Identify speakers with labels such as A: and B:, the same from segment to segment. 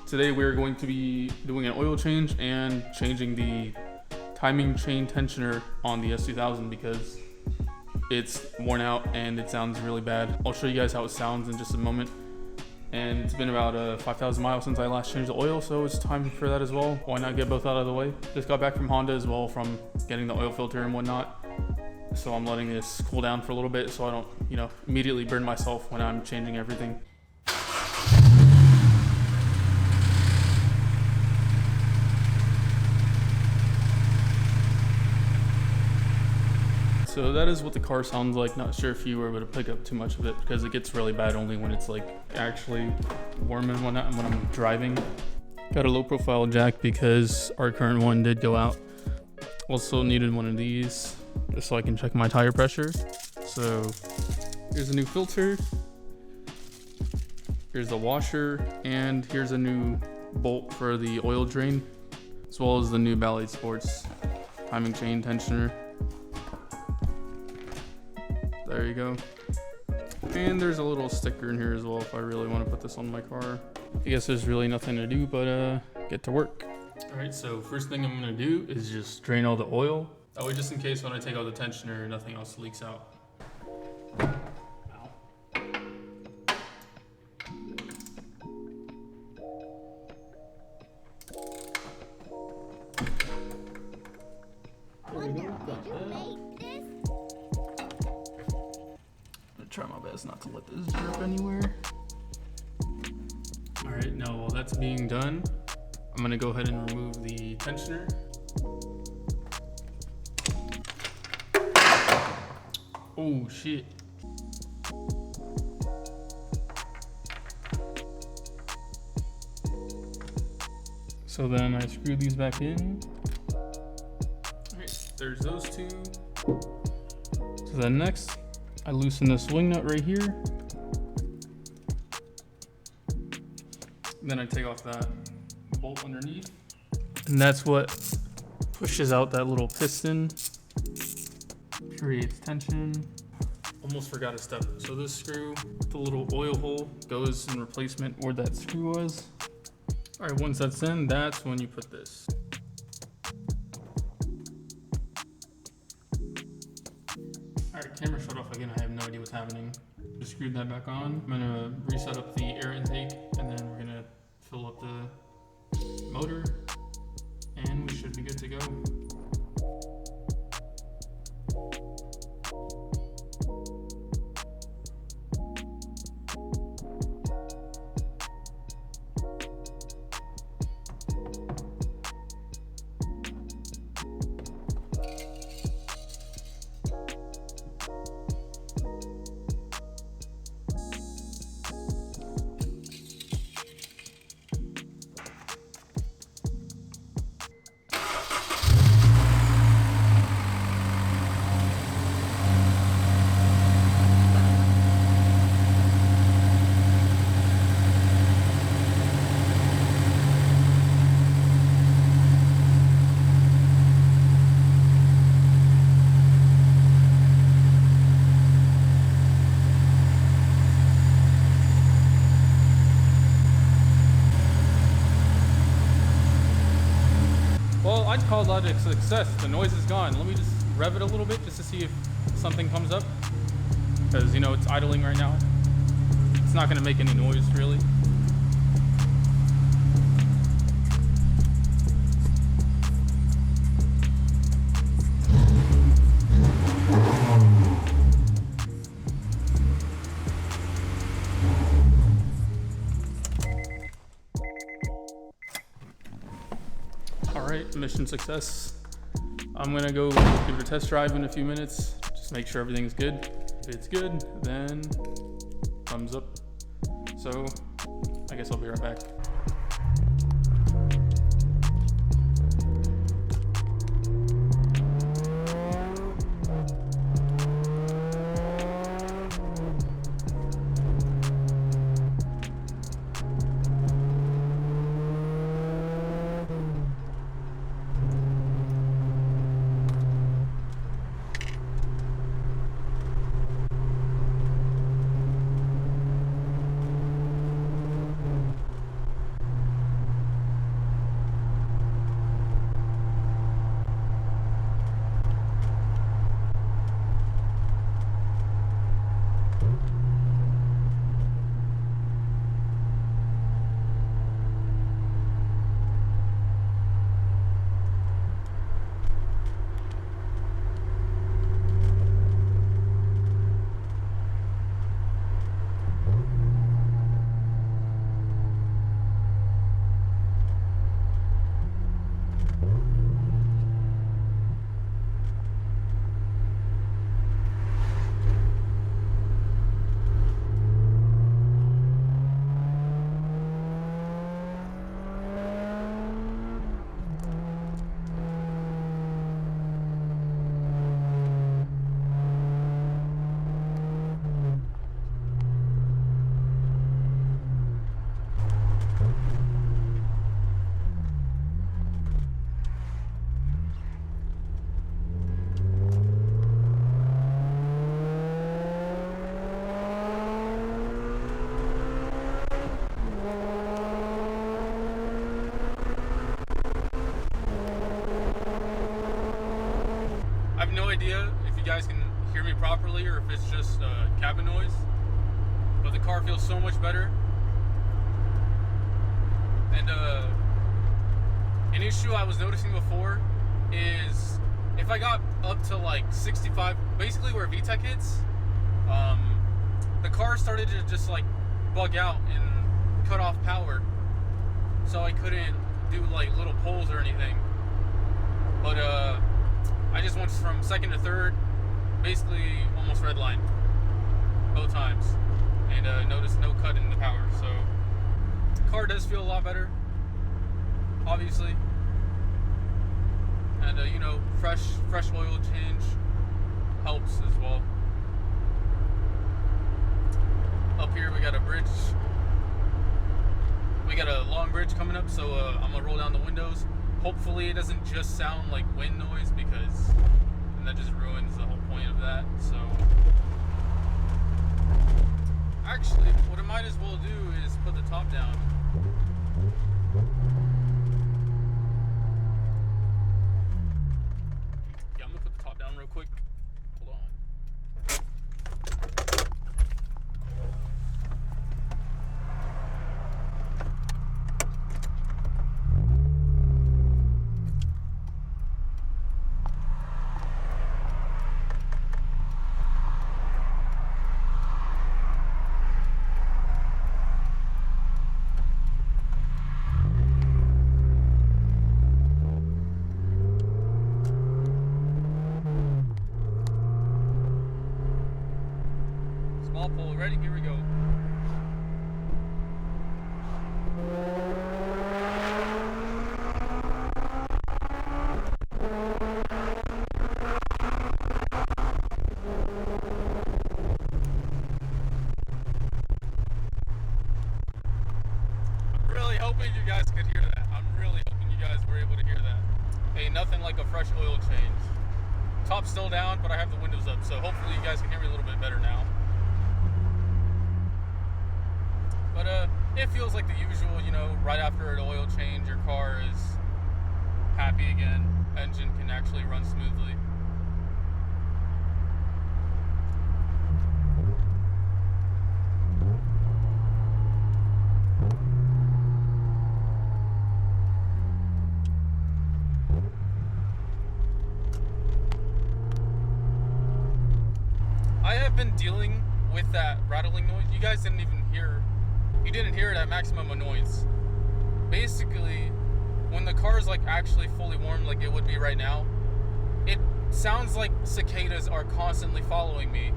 A: Today we're going to be doing an oil change and changing the timing chain tensioner on the s2000 because it's worn out and it sounds really bad. I'll show you guys how it sounds in just a moment. And it's been about 5,000 miles since I last changed the oil, so it's time for that as well. Why not get both out of the way? Just got back from Honda as well from getting the oil filter and whatnot. So I'm letting this cool down for a little bit so I don't, immediately burn myself when I'm changing everything. So that is what the car sounds like. Not sure if you were able to pick up too much of it because it gets really bad only when it's like actually warm and whatnot and when I'm driving. Got a low profile jack because our current one did go out. Also needed one of these just so I can check my tire pressure. So here's a new filter. Here's the washer, and here's a new bolt for the oil drain, as well as the new Ballade Sports timing chain tensioner. There you go. And there's a little sticker in here as well if I really want to put this on my car. I guess there's really nothing to do but get to work. Alright, so first thing I'm going to do is just drain all the oil. That way just in case when I take out the tensioner, nothing else leaks out. Try my best not to let this drip anywhere. All right, now while that's being done, I'm gonna go ahead and remove the tensioner. Oh shit. So then I screw these back in. All right, there's those two. So then next, I loosen this wing nut right here. Then I take off that bolt underneath. And that's what pushes out that little piston, creates tension. Almost forgot a step. So this screw, the little oil hole, goes in replacement where that screw was. All right, once that's in, that's when you put this. Alright, camera shut off again. I have no idea what's happening. Just screwed that back on. I'm gonna reset up the air intake and then we're gonna fill up the motor and we should be good to go. Well, I'd call that a success. The noise is gone. Let me just rev it a little bit just to see if something comes up. Because, it's idling right now. It's not going to make any noise, really. Alright, mission success. I'm gonna go give it a test drive in a few minutes. Just make sure everything's good. If it's good, then thumbs up. So, I guess I'll be right back. idea if you guys can hear me properly or if it's just cabin noise, but the car feels so much better. And an issue I was noticing before is if I got up to like 65, basically where VTEC hits, the car started to just like bug out and cut off power, so I couldn't do like little pulls or anything. But I just went from second to third, basically almost redline both times, and noticed no cut in the power. So the car does feel a lot better, obviously. And you know, fresh oil change helps as well. Up here we got a bridge. We got a long bridge coming up, so I'm gonna roll down the windows. Hopefully it doesn't just sound like wind noise, because then that just ruins the whole point of that. So actually, what I might as well do is put the top down. Yeah, I'm gonna put the top down real quick. Hold on. Small pull, ready? Here we go. I'm really hoping you guys could hear that. I'm really hoping you guys were able to hear that. Hey, nothing like a fresh oil change. Top's still down, but I have the windows up, so hopefully you guys can hear me a little bit better now. But it feels like the usual, you know, right after an oil change, your car is happy again. Engine can actually run smoothly. I have been dealing with that rattling noise. You guys didn't even hear. You didn't hear it at maximum annoyance. Basically, when the car is like actually fully warm, like it would be right now, it sounds like cicadas are constantly following me.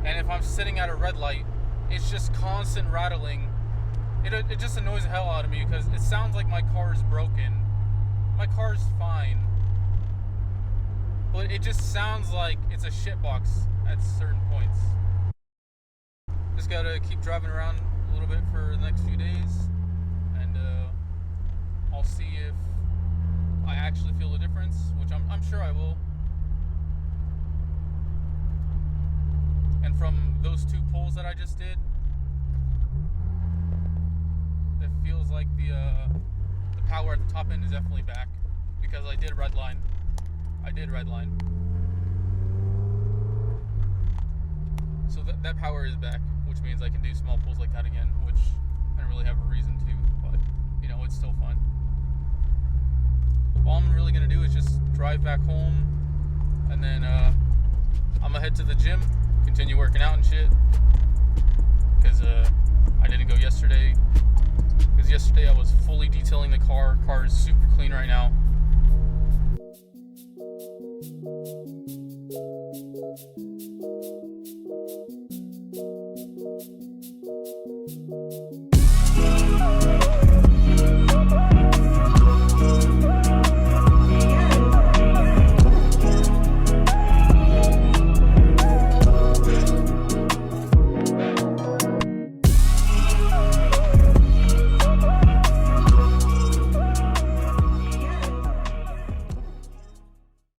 A: And if I'm sitting at a red light, it's just constant rattling. It just annoys the hell out of me because it sounds like my car is broken. My car is fine, but it just sounds like it's a shitbox at certain points. Just gotta keep driving around a little bit for the next few days, and I'll see if I actually feel the difference, which I'm sure I will. And from those 2 pulls that I just did, it feels like the power at the top end is definitely back, because I did redline. So that power is back, which means I can do small pulls like that again, which I don't really have a reason to, but you know, it's still fun. All I'm really gonna do is just drive back home, and then I'm gonna head to the gym, continue working out and shit, because I didn't go yesterday, because yesterday I was fully detailing the car. Car is super